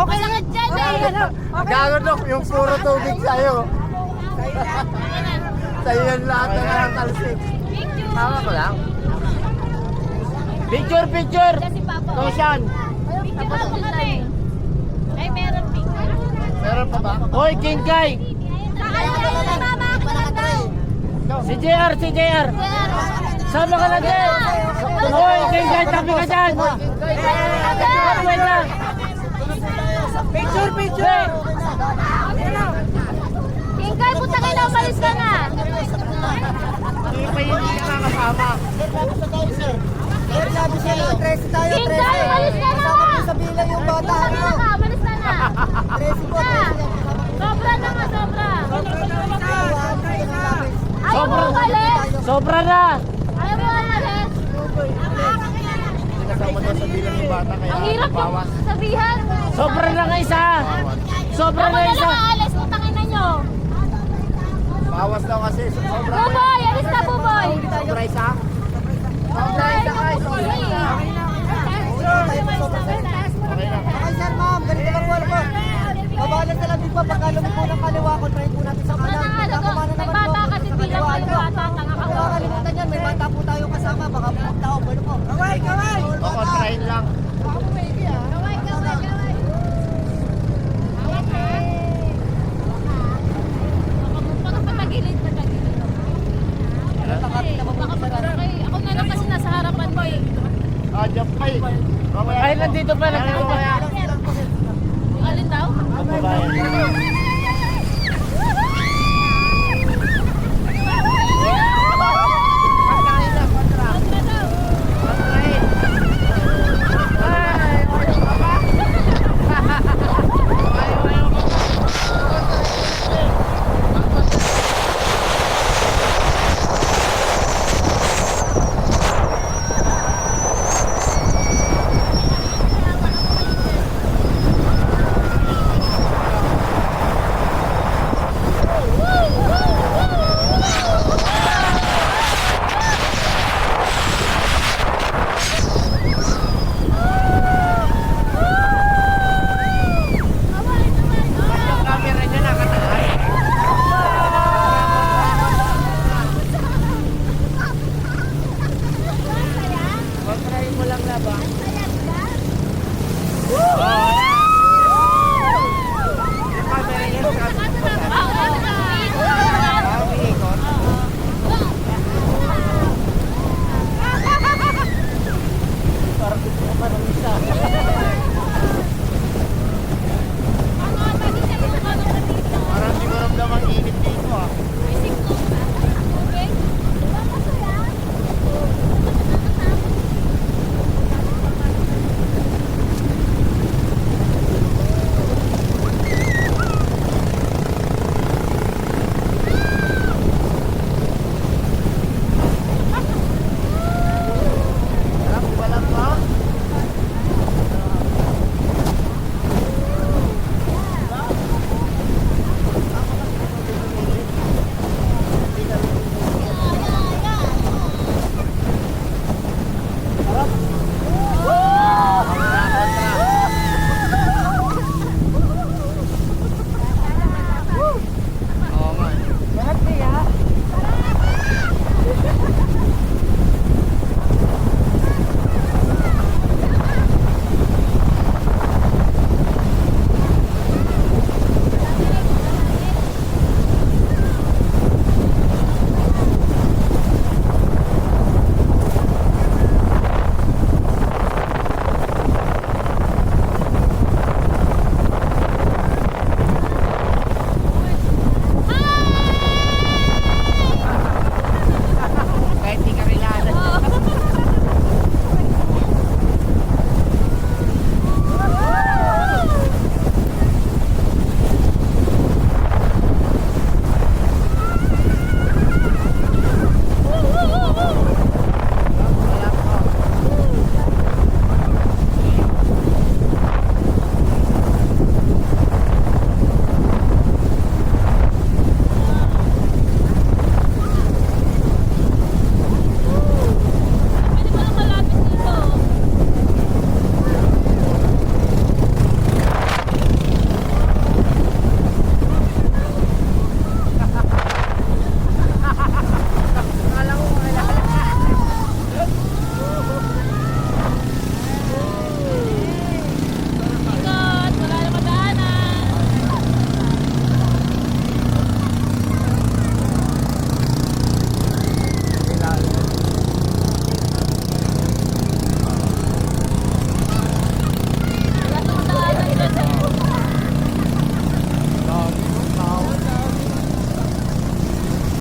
Okay lang dyan eh. Gago Dok, yung puro tubig sa'yo. Sa'yo yan lahat na lang talsik. Tama ko lang. Picture, picture! Tosyan! Picture ako kami. Ay, meron picture. Meron pa ba? Hoy, King Kai! Nakalayo na mama ako na daw. Si JR, si JR! Sama ka na din! Hoy, King Kai, tabi ka dyan! Wait lang! Picture, picture! King Kai, puta kayo na, umalis ka na. Hindi pa yun hindi nakakasama. King Kai, umalis ka na! Sa bilang yung bata. Umalis ka na, umalis ka na. Sobra na nga, sobra. Ayaw mo umalis? Sobra na! Ayaw mo umalis? Kasama daw sa bilang yung bata kaya Ang hirap yung sabihan. Sobra na nga isa! Sobra Ako na na isa! lang aalis, putangin na nyo. Bawas daw kasi. Sobra na. Buboy, alis na Buboy. Sobra isa? Sobra isa guys! Okay na.